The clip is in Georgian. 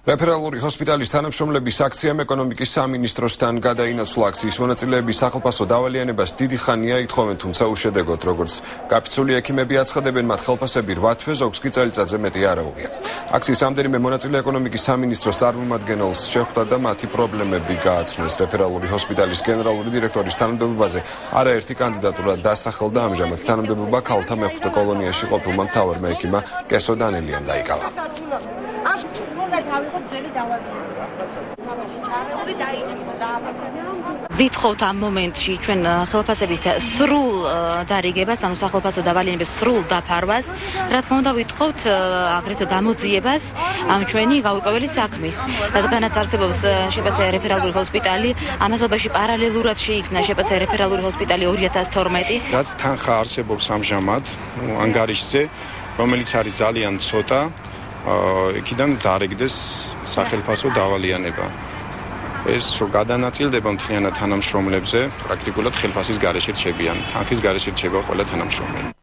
რეფერალური ჰოსპიტალის თანამშრომლების აქციამ ეკონომიკის სამინისტროსთან გადაინაცვლა. აქციის მონაწილეები სახელფასო დავალიანებას დიდი ხანია ითხოვენ, თუმცა უშედეგოდ, როგორც გაფიცული ექიმები აცხადებენ, მათ ხელფასები 8 თვე, ზოგს კი წელიწადზე მეტი არაუღია. აქციის რამდენიმე მონაწილე ეკონომიკის სამინისტროს წარმომადგენელს შეხვდა და მათი პრობლემები გააცნეს. რეფერალური ჰოსპიტალის გენერალური დირექტორის თანამდებობაზე არაერთი კანდიდატურა დასახელდა. ამჟამად თანამდებობა ქალთა მეხუთე კოლონიაში ყოფილმა მთავარმა ექიმმა კესო დანელიამ დაიკავა. ვითხოვთ ამ მომენტში ჩვენ ხელფასების სრულ დარიგებას, ანუ სახელფასო დავალიანების სრულ დაფარვას, რა თქმა უნდა ვითხოვთ აგრეთვე გამოძიებას ამ ჩვენი გაურკვეველი საქმის. რადგანაც არსებობს შეპასე რეფერალური ჰოსპიტალი, ამასობაში პარალელურად შეიქმნა შეპასე რეფერალური ჰოსპიტალი 2012. რაც თანხა არსებობს ამჟამად ანგარიშზე, რომელიც არის ძალიან ცოტა, იქიდან დარეგდეს სახელფასო დავალიანება. ეს გადანაწილდება მთლიანად თანამშრომლებზე, პრაქტიკულად ხელფასის გარეშე რჩებიან, თანხის გარეშე რჩება ყველა თანამშრომელი.